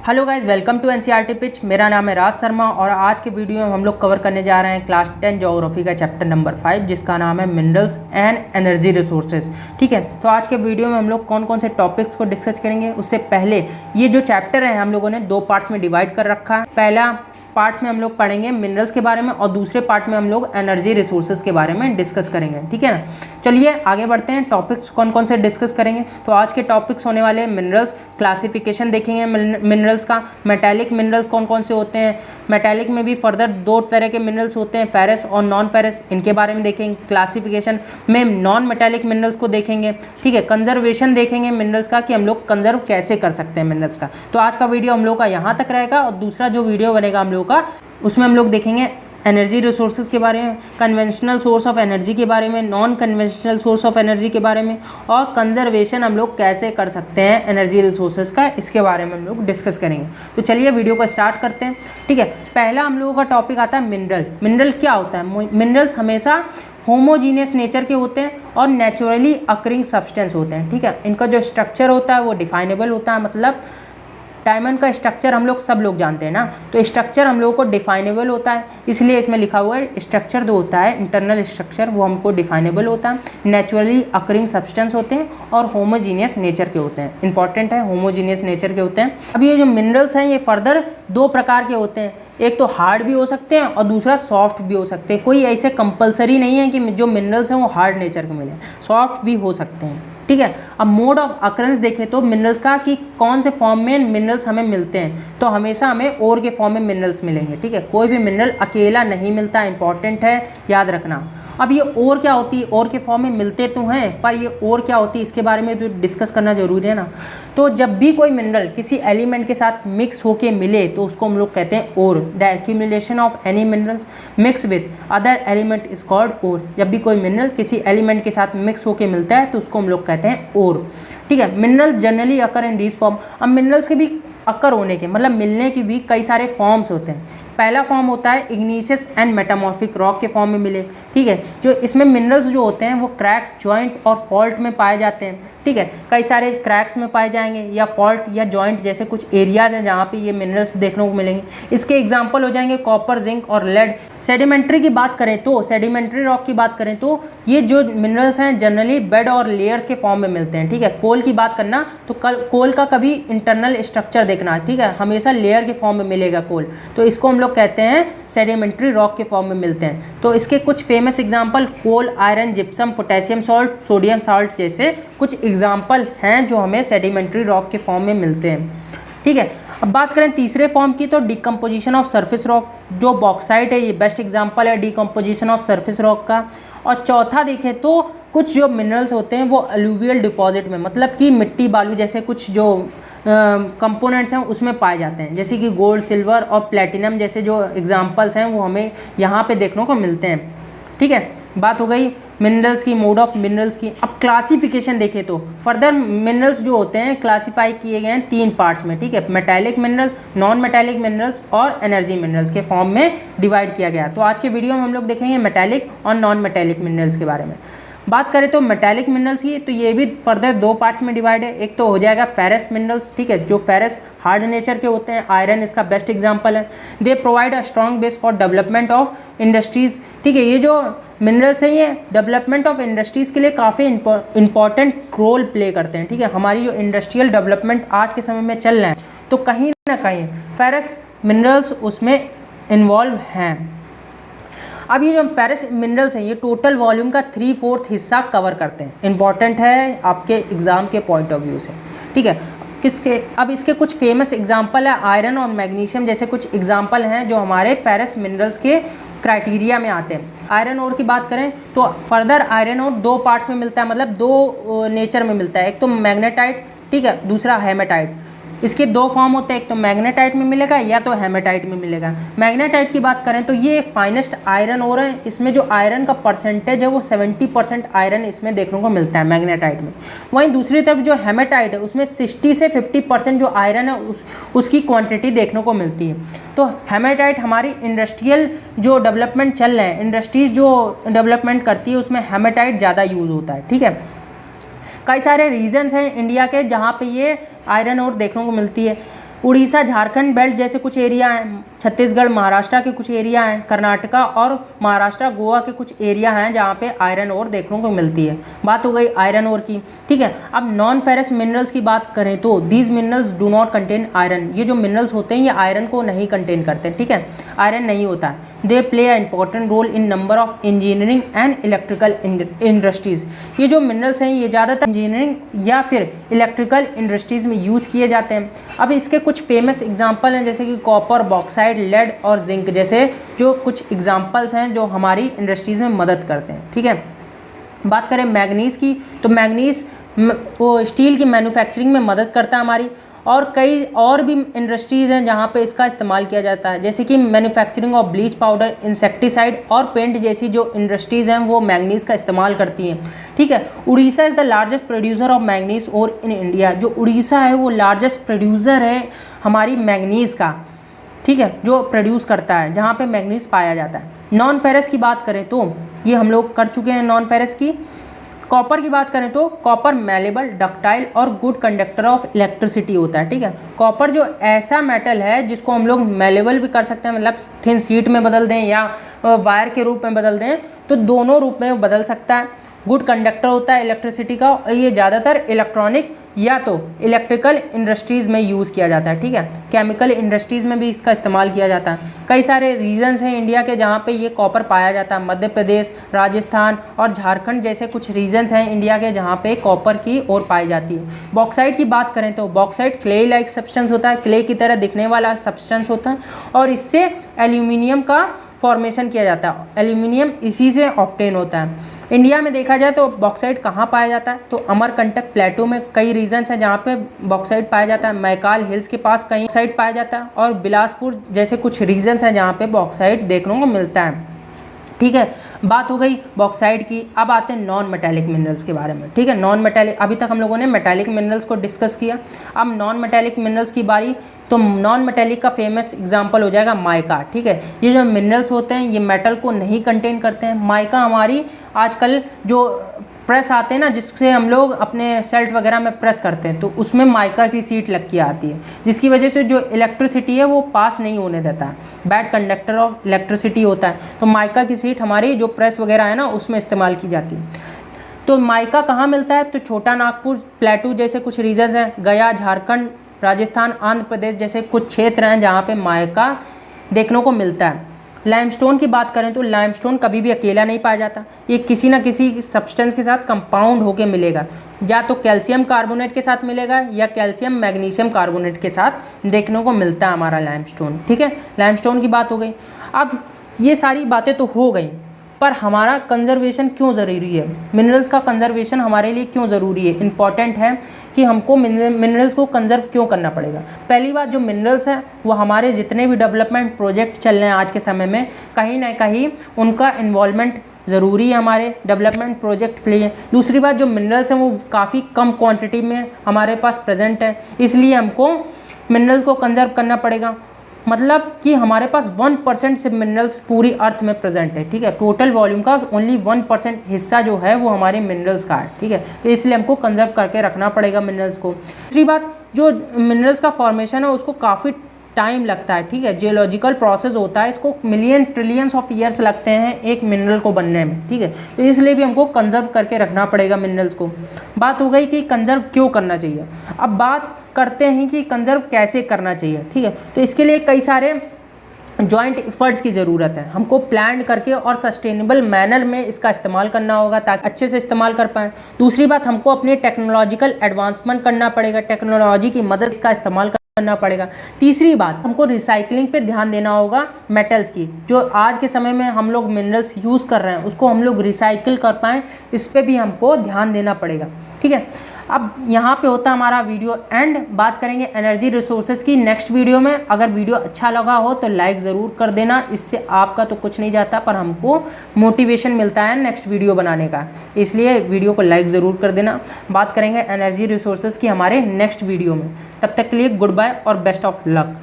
Hello guys, welcome to NCERT pitch. मेरा नाम है राज शर्मा और आज के वीडियो में हम लोग कवर करने जा रहे हैं क्लास 10 ज्योग्राफी का चैप्टर नंबर 5 जिसका नाम है मिनरल्स एंड एनर्जी रिसोर्सेज। ठीक है, तो आज के वीडियो में हम लोग कौन कौन से टॉपिक्स को डिस्कस करेंगे उससे पहले ये जो चैप्टर है हम लोगों ने दो पार्ट्स में डिवाइड कर रखा है। पहला पार्ट में हम लोग पढ़ेंगे मिनरल्स के बारे में और दूसरे पार्ट में हम लोग एनर्जी रिसोर्सेज के बारे में डिस्कस करेंगे। ठीक है ना, चलिए आगे बढ़ते हैं। टॉपिक्स कौन कौन से डिस्कस करेंगे, तो आज के टॉपिक्स होने वाले मिनरल्स, क्लासिफिकेशन देखेंगे मिनरल्स का, मेटालिक मिनरल्स कौन कौन से होते हैं, मेटालिक में भी फर्दर दो तरह के मिनरल्स होते हैं, फेरस और नॉन फेरस, इनके बारे में देखेंगे। क्लासिफिकेशन में नॉन मेटालिक मिनरल्स को देखेंगे। ठीक है, कंजर्वेशन देखेंगे मिनरल्स का कि हम लोग कंजर्व कैसे कर सकते हैं मिनरल्स का। तो आज का वीडियो हम लोग का यहाँ तक रहेगा और दूसरा जो वीडियो बनेगा हम लोग का उसमें हम लोग देखेंगे एनर्जी रिसोर्सेज के बारे में, कन्वेंशनल सोर्स ऑफ एनर्जी के बारे में, non conventional source of energy के बारे में और कंजर्वेशन हम लोग कैसे कर सकते हैं एनर्जी रिसोर्सेज का, इसके बारे में हम लोग डिस्कस करेंगे। तो चलिए वीडियो को स्टार्ट करते हैं। ठीक है, पहला हम लोगों का टॉपिक आता है मिनरल। मिनरल क्या होता है? मिनरल्स हमेशा होमोजीनियस नेचर के होते हैं और नेचुरली अकरिंग सब्सटेंस होते हैं। ठीक है, इनका जो स्ट्रक्चर होता है वो डिफाइनेबल होता है, मतलब डायमंड का स्ट्रक्चर हम लोग सब लोग जानते हैं ना, तो स्ट्रक्चर हम लोगों को डिफाइनेबल होता है, इसलिए इसमें लिखा हुआ है स्ट्रक्चर जो होता है इंटरनल स्ट्रक्चर वो हमको डिफाइनेबल होता है, नेचुरली अकरिंग सब्सटेंस होते हैं और होमोजीनियस नेचर के होते हैं। इंपॉर्टेंट है, होमोजीनियस नेचर के होते हैं। अब ये जो मिनरल्स हैं ये फर्दर दो प्रकार के होते हैं, एक तो हार्ड भी हो सकते हैं और दूसरा सॉफ्ट भी हो सकते हैं। कोई ऐसे कंपलसरी नहीं है कि जो मिनरल्स हैं वो हार्ड नेचर के मिले, सॉफ्ट भी हो सकते हैं। ठीक है, अब मोड ऑफ अकरेंस देखें तो मिनरल्स का कि कौन से फॉर्म में मिनरल्स हमें मिलते हैं, तो हमेशा हमें ओर के फॉर्म में मिनरल्स मिलेंगे। ठीक है, कोई भी मिनरल अकेला नहीं मिलता, इंपॉर्टेंट है, याद रखना। अब ये ओर क्या होती है? ओर के फॉर्म में मिलते तो हैं पर ये ओर क्या होती है इसके बारे में तो डिस्कस करना जरूरी है ना। तो जब भी कोई मिनरल किसी एलिमेंट के साथ मिक्स होके मिले तो उसको हम लोग कहते हैं ore. The accumulation of any minerals mix with other element is called ore. जब भी कोई मिनरल किसी एलिमेंट के साथ मिक्स होके मिलता है तो उसको हम लोग कहते हैं ओर। ठीक है, minerals generally occur in this form. अब मिनरल्स के भी अकर होने के मतलब मिलने के भी कई सारे फॉर्म्स होते हैं। पहला फॉर्म होता है इग्निशियस एंड मेटामॉर्फिक रॉक के फॉर्म में मिले। ठीक है, जो इसमें मिनरल्स जो होते हैं वो क्रैक, जॉइंट और फॉल्ट में पाए जाते हैं। ठीक है, कई सारे क्रैक्स में पाए जाएंगे या फॉल्ट या जॉइंट जैसे कुछ एरियाज हैं जहाँ पे ये मिनरल्स देखने को मिलेंगे। इसके एग्जांपल हो जाएंगे कॉपर, जिंक और लेड। सेडिमेंट्री की बात करें तो, सेडिमेंट्री रॉक की बात करें तो ये जो मिनरल्स हैं जनरली बेड और लेयर्स के फॉर्म में मिलते हैं। ठीक है, कोल की बात करना तो कोल का कभी इंटरनल स्ट्रक्चर देखना, ठीक है, हमेशा लेयर के फॉर्म में मिलेगा कोल, तो इसको हम लोग कहते हैं सेडिमेंट्री रॉक के फॉर्म में मिलते हैं। तो इसके कुछ famous example coal, iron, gypsum, potassium salt, sodium salt जैसे कुछ एग्जांपल्स हैं जो हमें सेडिमेंट्री रॉक के फॉर्म में मिलते हैं। ठीक है, अब बात करें तीसरे फॉर्म की तो डिकम्पोजिशन ऑफ सरफेस रॉक, जो बॉक्साइट है ये बेस्ट एग्जांपल है डिकम्पोजिशन ऑफ सरफेस रॉक का। और चौथा देखें तो कुछ जो मिनरल्स होते हैं वो अलूवियल डिपॉजिट में, मतलब कि मिट्टी बालू जैसे कुछ जो कंपोनेंट्स हैं उसमें पाए जाते हैं, जैसे कि गोल्ड, सिल्वर और प्लेटिनम जैसे जो एग्जांपल्स हैं वो हमें यहाँ पे देखने को मिलते हैं। ठीक है, बात हो गई मिनरल्स की, मोड ऑफ मिनरल्स की। अब क्लासिफिकेशन देखें तो फर्दर मिनरल्स जो होते हैं क्लासीफाई किए गए हैं तीन पार्ट्स में। ठीक है, metallic mineral, non metallic minerals और एनर्जी मिनरल्स के फॉर्म में डिवाइड किया गया। तो आज के वीडियो में हम लोग देखेंगे मेटालिक और नॉन मेटालिक मिनरल्स के बारे में। बात करें तो मेटालिक मिनरल्स की तो ये भी फर्दर दो पार्ट्स में डिवाइड है। एक तो हो जाएगा फेरस मिनरल्स। ठीक है, जो फेरस हार्ड नेचर के होते हैं, आयरन इसका बेस्ट एग्जांपल है। They provide a strong base for development of industries. ठीक है, ये जो मिनरल्स हैं ये डेवलपमेंट ऑफ इंडस्ट्रीज़ के लिए काफ़ी इंपॉर्टेंट रोल प्ले करते हैं। ठीक है, हमारी जो इंडस्ट्रियल डेवलपमेंट आज के समय में चल रहा है तो कहीं ना कहीं फेरस मिनरल्स उसमें इन्वॉल्व हैं। अब ये जो फेरस मिनरल्स हैं ये टोटल वॉल्यूम का 3/4 हिस्सा कवर करते हैं। इंपॉर्टेंट है आपके एग्ज़ाम के पॉइंट ऑफ व्यू से। ठीक है, अब इसके कुछ फेमस एग्जांपल है, आयरन और मैग्नीशियम जैसे कुछ एग्जांपल हैं जो हमारे फेरस मिनरल्स के क्राइटेरिया में आते हैं। आयरन ओर की बात करें तो फर्दर आयरन ओर दो पार्ट्स में मिलता है, मतलब दो नेचर में मिलता है, एक तो मैग्नेटाइट, ठीक है, दूसरा हेमेटाइट। इसके दो फॉर्म होते हैं, एक तो मैग्नेटाइट में मिलेगा या तो हेमेटाइट में मिलेगा। मैग्नेटाइट की बात करें तो ये फाइनेस्ट आयरन ओर है, इसमें जो आयरन का परसेंटेज है वो 70% आयरन इसमें देखने को मिलता है मैग्नेटाइट में। वहीं दूसरी तरफ जो हेमेटाइट है उसमें 60 से 50% जो आयरन है उसकी क्वांटिटी देखने को मिलती है। तो हेमेटाइट हमारी इंडस्ट्रियल जो डेवलपमेंट चल रहे हैं, इंडस्ट्रीज़ जो डेवलपमेंट करती है उसमें हेमेटाइट ज़्यादा यूज़ होता है। ठीक है, कई सारे रीजन्स हैं इंडिया के जहाँ पे ये आयरन ओर देखने को मिलती है। उड़ीसा झारखंड बेल्ट जैसे कुछ एरिया हैं, छत्तीसगढ़ महाराष्ट्र के कुछ एरिया हैं, कर्नाटका और महाराष्ट्र गोवा के कुछ एरिया हैं जहाँ पे आयरन ओर देखने को मिलती है। बात हो गई आयरन ओर की, ठीक है। अब नॉन फेरस मिनरल्स की बात करें तो these minerals do not contain iron, ये जो मिनरल्स होते हैं ये आयरन को नहीं कंटेन करते, ठीक है, आयरन नहीं होता है। They play a important role in number of engineering and electrical industries, ये जो मिनरल्स हैं ये ज़्यादातर इंजीनियरिंग या फिर इलेक्ट्रिकल इंडस्ट्रीज़ में यूज किए जाते हैं। अब इसके कुछ फेमस एग्जांपल हैं जैसे कि कॉपर, बॉक्साइट, लेड और जिंक जैसे जो कुछ एग्जांपल्स हैं जो हमारी इंडस्ट्रीज़ में मदद करते हैं, ठीक है। बात करें मैग्नीज़ की तो मैग्नीज़ वो स्टील की मैन्युफैक्चरिंग में मदद करता है हमारी, और कई और भी इंडस्ट्रीज़ हैं जहाँ पे इसका इस्तेमाल किया जाता है जैसे कि manufacturing of bleach powder, insecticide और पेंट जैसी जो इंडस्ट्रीज़ हैं वो मैंगनीज़ का इस्तेमाल करती हैं, ठीक है। Orissa is the largest producer of manganese और इन इंडिया, जो उड़ीसा है वो लार्जेस्ट प्रोड्यूसर है हमारी मैंगनीज़ का, ठीक है, जो प्रोड्यूस करता है जहाँ पे मैंगनीज़ पाया जाता है। नॉन फेरस की बात करें तो ये हम लोग कर चुके हैं नॉन फेरस की। कॉपर की बात करें तो कॉपर मेलेबल, डक्टाइल और गुड कंडक्टर ऑफ इलेक्ट्रिसिटी होता है, ठीक है। कॉपर जो ऐसा मेटल है जिसको हम लोग मेलेबल भी कर सकते हैं, मतलब थिन शीट में बदल दें या वायर के रूप में बदल दें तो दोनों रूप में बदल सकता है। गुड कंडक्टर होता है इलेक्ट्रिसिटी का, ये ज़्यादातर इलेक्ट्रॉनिक या तो इलेक्ट्रिकल इंडस्ट्रीज़ में यूज़ किया जाता है, ठीक है। केमिकल इंडस्ट्रीज़ में भी इसका इस्तेमाल किया जाता है। कई सारे रीजन्स हैं इंडिया के जहाँ पे ये कॉपर पाया जाता है, मध्य प्रदेश, राजस्थान और झारखंड जैसे कुछ रीजन्स हैं इंडिया के जहाँ पे कॉपर की ओर पाई जाती है। बॉक्साइट की बात करें तो बॉक्साइट क्ले लाइक सब्सटेंस होता है, क्ले की तरह दिखने वाला सब्सटेंस होता है और इससे एल्यूमिनियम का फॉर्मेशन किया जाता है, एल्यूमिनियम इसी से ऑब्टेन होता है। इंडिया में देखा जाए तो बॉक्साइट कहाँ पाया जाता है तो अमरकंटक प्लेटो में कई रीजन्स हैं जहाँ पे बॉक्साइट पाया जाता है, मैकाल हिल्स के पास कहीं बॉक्साइट पाया जाता है और बिलासपुर जैसे कुछ रीजन्स हैं जहाँ पे बॉक्साइट देखने को मिलता है, ठीक है। बात हो गई बॉक्साइट की। अब आते हैं नॉन मेटालिक मिनरल्स के बारे में, ठीक है। नॉन मेटालिक, अभी तक हम लोगों ने मेटालिक मिनरल्स को डिस्कस किया, अब नॉन मेटालिक मिनरल्स की बारी। तो नॉन मेटालिक का फेमस एग्जांपल हो जाएगा माइका, ठीक है। ये जो मिनरल्स होते हैं ये मेटल को नहीं कंटेन करते हैं। माइका हमारी आजकल जो प्रेस आते हैं ना जिससे हम लोग अपने सेल्ट वगैरह में प्रेस करते हैं तो उसमें माइका की सीट लग के आती है, जिसकी वजह से जो इलेक्ट्रिसिटी है वो पास नहीं होने देता है, बैड कंडक्टर ऑफ इलेक्ट्रिसिटी होता है। तो माइका की सीट हमारी जो प्रेस वगैरह है ना उसमें इस्तेमाल की जाती है। तो माइका कहाँ मिलता है तो छोटा नागपुर, प्लेटू जैसे कुछ रीजन्स हैं, गया, झारखंड, राजस्थान, आंध्र प्रदेश जैसे कुछ क्षेत्र हैं जहाँ पे माइका देखने को मिलता है। लाइमस्टोन की बात करें तो लाइमस्टोन कभी भी अकेला नहीं पाया जाता, ये किसी ना किसी सब्सटेंस के साथ कंपाउंड होके मिलेगा, या तो कैल्शियम कार्बोनेट के साथ मिलेगा या कैल्शियम मैग्नीशियम कार्बोनेट के साथ देखने को मिलता है हमारा लाइमस्टोन, ठीक है। लाइमस्टोन की बात हो गई। अब ये सारी बातें तो हो गई, पर हमारा कंजर्वेशन क्यों ज़रूरी है, मिनरल्स का कंजर्वेशन हमारे लिए क्यों ज़रूरी है, इंपॉर्टेंट है कि हमको मिनरल्स को कंजर्व क्यों करना पड़ेगा। पहली बात, जो मिनरल्स हैं वो हमारे जितने भी डेवलपमेंट प्रोजेक्ट चल रहे हैं आज के समय में कहीं ना कहीं उनका इन्वॉल्वमेंट ज़रूरी है हमारे डेवलपमेंट प्रोजेक्ट के लिए। दूसरी बात, जो मिनरल्स हैं वो काफ़ी कम क्वांटिटी में हमारे पास प्रेजेंट है, इसलिए हमको मिनरल्स को कंजर्व करना पड़ेगा। मतलब कि हमारे पास 1% से मिनरल्स पूरी अर्थ में प्रेजेंट है, ठीक है। टोटल वॉल्यूम का ओनली 1% हिस्सा जो है वो हमारे मिनरल्स का है, ठीक है। तो इसलिए हमको कंजर्व करके रखना पड़ेगा मिनरल्स को। दूसरी बात, जो मिनरल्स का फॉर्मेशन है उसको काफ़ी टाइम लगता है, ठीक है। जियोलॉजिकल प्रोसेस होता है, इसको मिलियन ट्रिलियंस ऑफ ईयर्स लगते हैं एक मिनरल को बनने में, ठीक है। तो इसलिए भी हमको कंजर्व करके रखना पड़ेगा मिनरल्स को। बात हो गई कि कंजर्व क्यों करना चाहिए, अब बात करते हैं कि कंजर्व कैसे करना चाहिए, ठीक है। तो इसके लिए कई सारे जॉइंट एफर्ट्स की ज़रूरत है, हमको प्लान करके और सस्टेनेबल मैनर में इसका इस्तेमाल करना होगा ताकि अच्छे से इस्तेमाल कर पाएँ। दूसरी बात, हमको अपने टेक्नोलॉजिकल एडवांसमेंट करना पड़ेगा, टेक्नोलॉजी की मदद इसका इस्तेमाल करना पड़ेगा। तीसरी बात, हमको रिसाइकलिंग पे ध्यान देना होगा मेटल्स की, जो आज के समय में हम लोग मिनरल्स यूज़ कर रहे हैं उसको हम लोग रिसाइकिल कर पाएँ, इस पर भी हमको ध्यान देना पड़ेगा, ठीक है। अब यहाँ पे होता है हमारा वीडियो एंड, बात करेंगे एनर्जी रिसोर्सेज की नेक्स्ट वीडियो में। अगर वीडियो अच्छा लगा हो तो लाइक ज़रूर कर देना, इससे आपका तो कुछ नहीं जाता पर हमको मोटिवेशन मिलता है नेक्स्ट वीडियो बनाने का, इसलिए वीडियो को लाइक ज़रूर कर देना। बात करेंगे एनर्जी रिसोर्सेज की हमारे नेक्स्ट वीडियो में, तब तक के लिए गुड बाय और बेस्ट ऑफ लक।